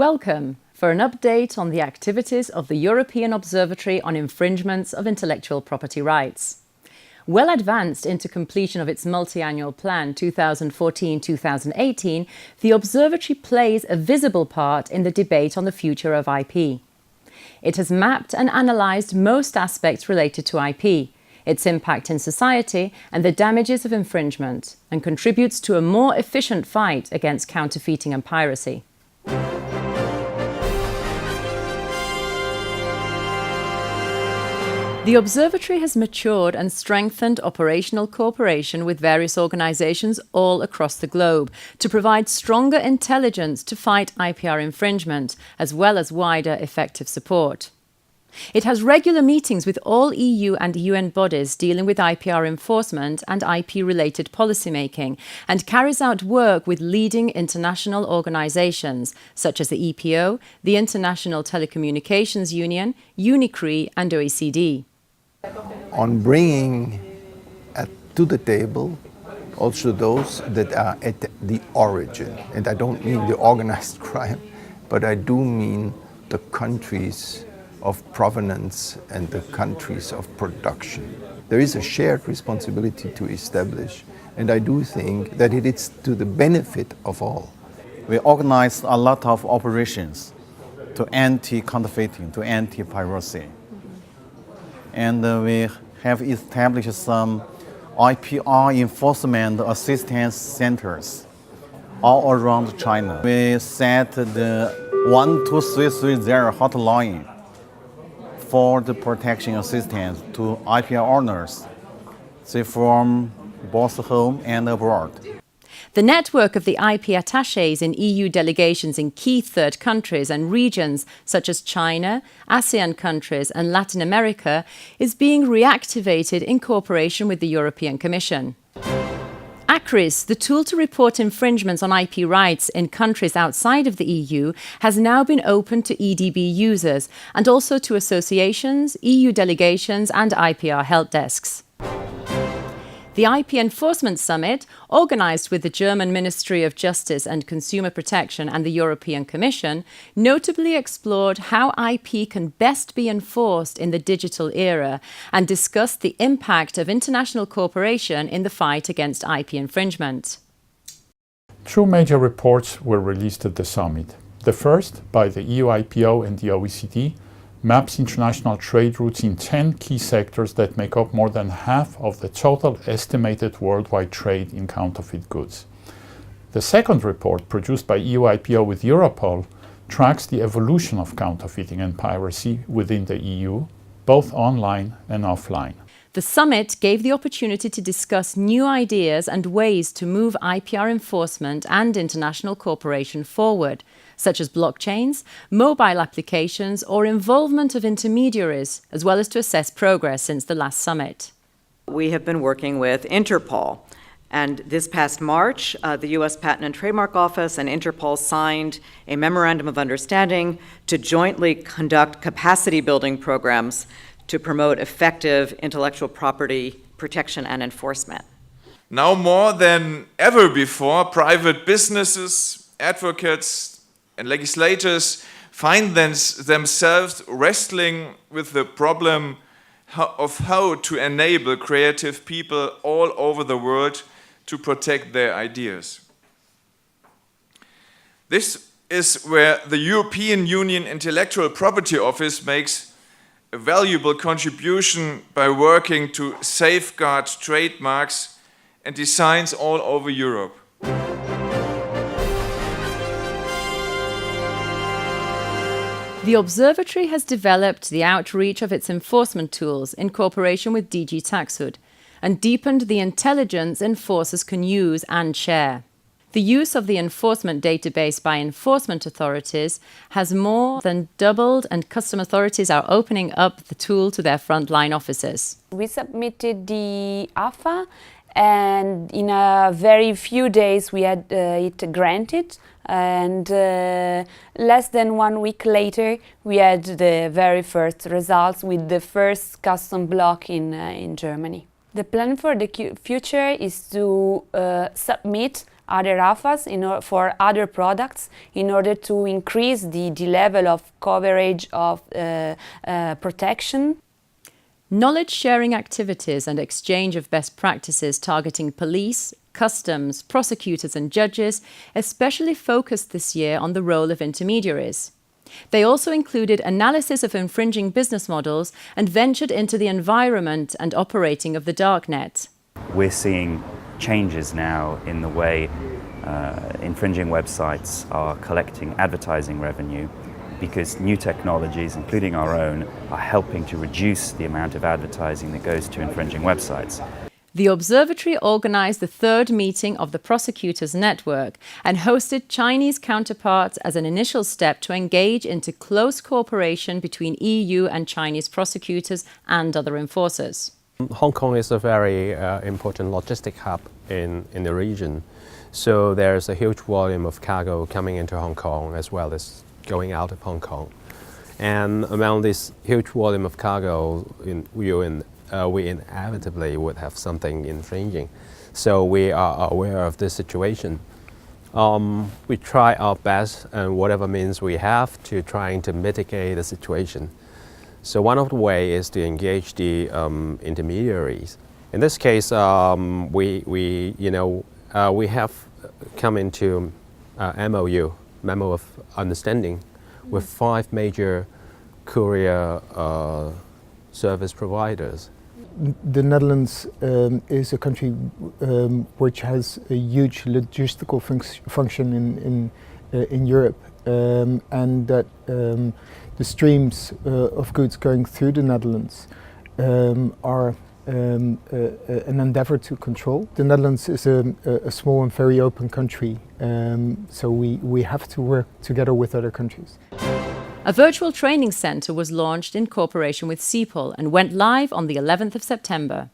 Welcome for an update on the activities of the European Observatory on Infringements of Intellectual Property Rights. Well advanced into completion of its multi-annual plan 2014-2018, the Observatory plays a visible part in the debate on the future of IP. It has mapped and analysed most aspects related to IP, its impact in society and the damages of infringement, and contributes to a more efficient fight against counterfeiting and piracy. The Observatory has matured and strengthened operational cooperation with various organisations all across the globe to provide stronger intelligence to fight IPR infringement, as well as wider effective support. It has regular meetings with all EU and UN bodies dealing with IPR enforcement and IP-related policymaking, and carries out work with leading international organisations such as the EPO, the International Telecommunications Union, UNICRI and OECD. On bringing to the table also those that are at the origin, and I don't mean the organized crime, but I do mean the countries of provenance and the countries of production. There is a shared responsibility to establish, and I do think that it is to the benefit of all. We organized a lot of operations to anti-counterfeiting, to anti-piracy. And we have established some IPR enforcement assistance centers all around China. We set the 12330 hotline for the protection assistance to IPR owners, say from both home and abroad. The network of the IP attachés in EU delegations in key third countries and regions such as China, ASEAN countries and Latin America is being reactivated in cooperation with the European Commission. ACRIS, the tool to report infringements on IP rights in countries outside of the EU, has now been opened to EDB users and also to associations, EU delegations and IPR help desks. The IP Enforcement Summit, organised with the German Ministry of Justice and Consumer Protection and the European Commission, notably explored how IP can best be enforced in the digital era and discussed the impact of international cooperation in the fight against IP infringement. Two major reports were released at the summit. The first, by the EU IPO and the OECD, maps international trade routes in 10 key sectors that make up more than half of the total estimated worldwide trade in counterfeit goods. The second report, produced by EU IPO with Europol, tracks the evolution of counterfeiting and piracy within the EU, both online and offline. The summit gave the opportunity to discuss new ideas and ways to move IPR enforcement and international cooperation forward, such as blockchains, mobile applications, or involvement of intermediaries, as well as to assess progress since the last summit. We have been working with Interpol, and this past March, the U.S. Patent and Trademark Office and Interpol signed a memorandum of understanding to jointly conduct capacity building programs to promote effective intellectual property protection and enforcement. Now more than ever before, private businesses, advocates, and legislators find themselves wrestling with the problem of how to enable creative people all over the world to protect their ideas. This is where the European Union Intellectual Property Office makes a valuable contribution by working to safeguard trademarks and designs all over Europe. The Observatory has developed the outreach of its enforcement tools in cooperation with DG Taxud and deepened the intelligence enforcers can use and share. The use of the enforcement database by enforcement authorities has more than doubled, and custom authorities are opening up the tool to their frontline officers. We submitted the AFA, and in a very few days we had it granted, and less than 1 week later we had the very first results with the first custom block in Germany. The plan for the future is to submit other AFAs for other products in order to increase the level of coverage of protection. Knowledge-sharing activities and exchange of best practices targeting police, customs, prosecutors and judges especially focused this year on the role of intermediaries. They also included analysis of infringing business models and ventured into the environment and operating of the darknet. We're seeing changes now in the way infringing websites are collecting advertising revenue, because new technologies, including our own, are helping to reduce the amount of advertising that goes to infringing websites. The Observatory organized the third meeting of the Prosecutors Network and hosted Chinese counterparts as an initial step to engage into close cooperation between EU and Chinese prosecutors and other enforcers. Hong Kong is a very important logistic hub in the region, so there's a huge volume of cargo coming into Hong Kong as well as going out of Hong Kong. And among this huge volume of cargo, we inevitably would have something infringing. So we are aware of this situation. We try our best and whatever means we have to trying to mitigate the situation. So one of the ways is to engage the intermediaries. In this case, we have come into MOU, Memo of Understanding, with 5 major courier service providers. The Netherlands is a country which has a huge logistical function in Europe, and that the streams of goods going through the Netherlands are an endeavor to control. The Netherlands is a small and very open country, so we have to work together with other countries. A virtual training centre was launched in cooperation with CEPOL and went live on the 11th of September.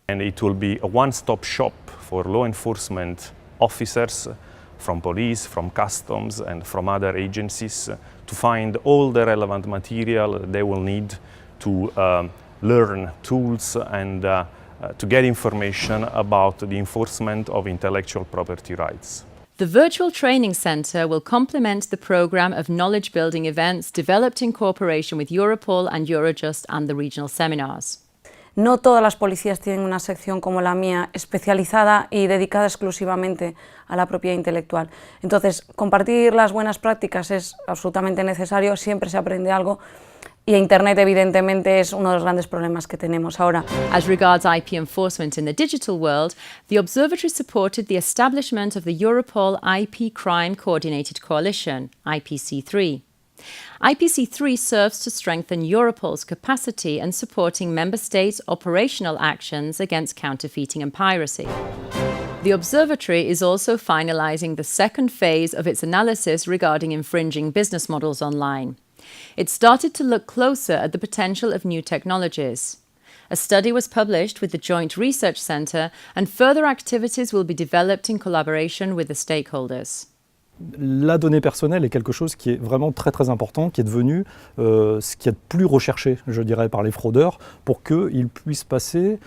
And it will be a one-stop shop for law enforcement officers from police, from customs and from other agencies to find all the relevant material they will need to learn tools and to get information about the enforcement of intellectual property rights. The virtual training centre will complement the programme of knowledge-building events developed in cooperation with Europol and Eurojust and the regional seminars. No todas las policías tienen una sección como la mía, especializada y dedicada exclusivamente a la propiedad intelectual. Entonces, compartir las buenas prácticas es absolutamente necesario, siempre se aprende algo. Y Internet, evidentemente, es uno de los grandes problemas que tenemos ahora. As regards IP enforcement in the digital world, the Observatory supported the establishment of the Europol IP Crime Coordinated Coalition, IPC3. IPC3 serves to strengthen Europol's capacity in supporting member states' operational actions against counterfeiting and piracy. The Observatory is also finalising the second phase of its analysis regarding infringing business models online. It started to look closer at the potential of new technologies. A study was published with the Joint Research Centre, and further activities will be developed in collaboration with the stakeholders. La donnée personnelle est quelque chose qui est vraiment très très important, qui est devenu ce qui est plus recherché, je dirais, par les fraudeurs, pour qu'ils puissent passer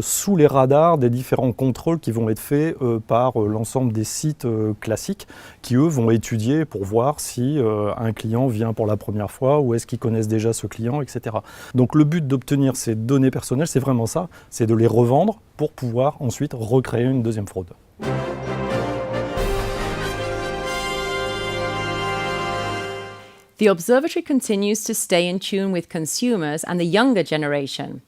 sous les radars des différents contrôles qui vont être faits par l'ensemble des sites classiques, qui eux vont étudier pour voir si un client vient pour la première fois, ou est-ce qu'ils connaissent déjà ce client, etc. Donc le but d'obtenir ces données personnelles, c'est vraiment ça, c'est de les revendre pour pouvoir ensuite recréer une deuxième fraude. The Observatory continues to stay in tune with consumers and the younger generation.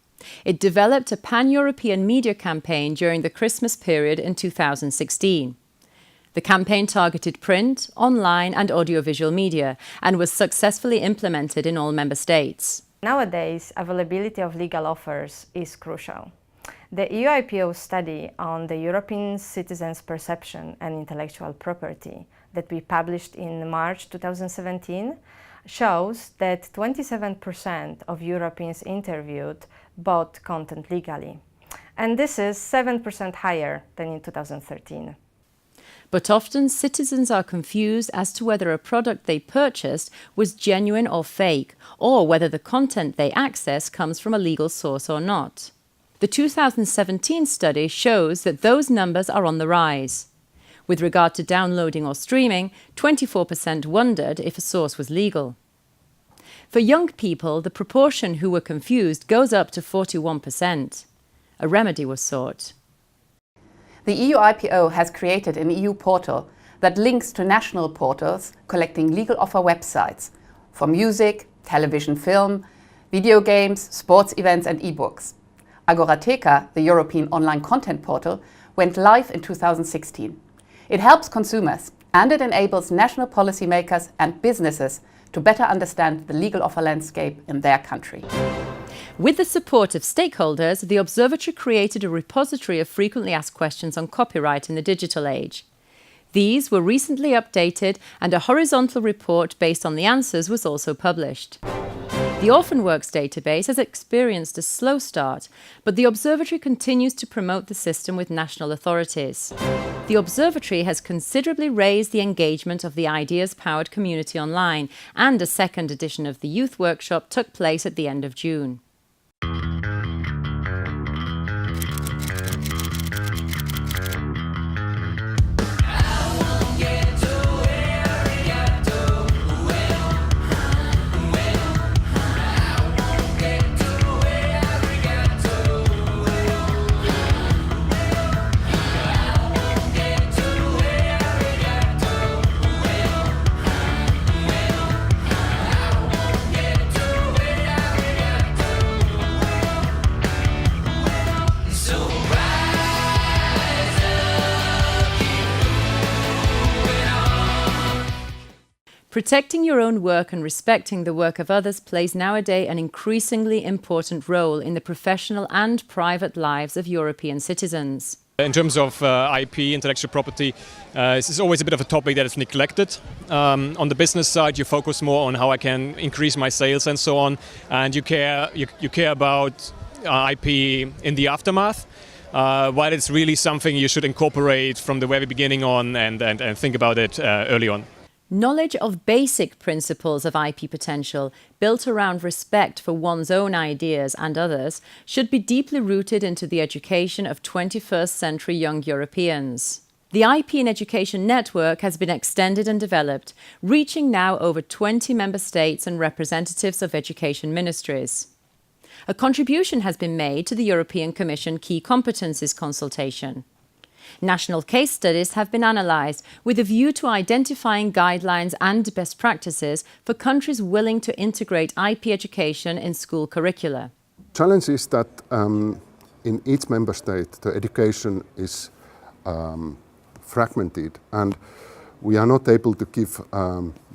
It developed a pan-European media campaign during the Christmas period in 2016. The campaign targeted print, online and audiovisual media and was successfully implemented in all member states. Nowadays, availability of legal offers is crucial. The EU IPO study on the European citizens' perception and intellectual property that we published in March 2017 shows that 27% of Europeans interviewed bought content legally. And this is 7% higher than in 2013. But often citizens are confused as to whether a product they purchased was genuine or fake, or whether the content they access comes from a legal source or not. The 2017 study shows that those numbers are on the rise. With regard to downloading or streaming, 24% wondered if a source was legal. For young people, the proportion who were confused goes up to 41%. A remedy was sought. The EU IPO has created an EU portal that links to national portals collecting legal offer websites for music, television, film, video games, sports events and e-books. Agorateka, the European online content portal, went live in 2016. It helps consumers and it enables national policymakers and businesses to better understand the legal offer landscape in their country. With the support of stakeholders, the Observatory created a repository of frequently asked questions on copyright in the digital age. These were recently updated and a horizontal report based on the answers was also published. The Orphan Works database has experienced a slow start, but the Observatory continues to promote the system with national authorities. The Observatory has considerably raised the engagement of the ideas-powered community online, and a second edition of the Youth Workshop took place at the end of June. Protecting your own work and respecting the work of others plays nowadays an increasingly important role in the professional and private lives of European citizens. In terms of IP, intellectual property, this is always a bit of a topic that is neglected. On the business side, you focus more on how I can increase my sales and so on, and you care about IP in the aftermath. While it's really something you should incorporate from the very beginning on and think about it early on. Knowledge of basic principles of IP potential, built around respect for one's own ideas and others, should be deeply rooted into the education of 21st century young Europeans. The IP in Education network has been extended and developed, reaching now over 20 member states and representatives of education ministries. A contribution has been made to the European Commission Key Competencies consultation. National case studies have been analysed with a view to identifying guidelines and best practices for countries willing to integrate IP education in school curricula. The challenge is that in each member state the education is fragmented and we are not able to give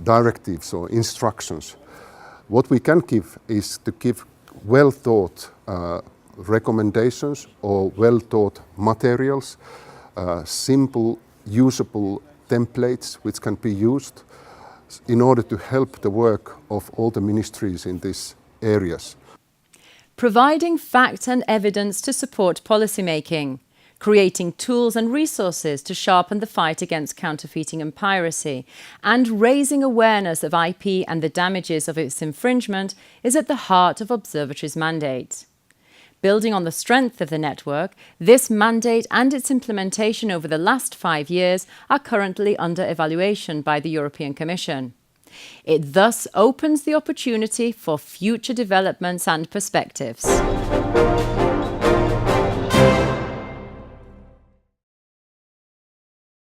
directives or instructions. What we can give is to give well thought recommendations or well thought materials, simple, usable templates which can be used in order to help the work of all the ministries in these areas. Providing facts and evidence to support policymaking, creating tools and resources to sharpen the fight against counterfeiting and piracy, and raising awareness of IP and the damages of its infringement is at the heart of Observatory's mandate. Building on the strength of the network, this mandate and its implementation over the last 5 years are currently under evaluation by the European Commission. It thus opens the opportunity for future developments and perspectives.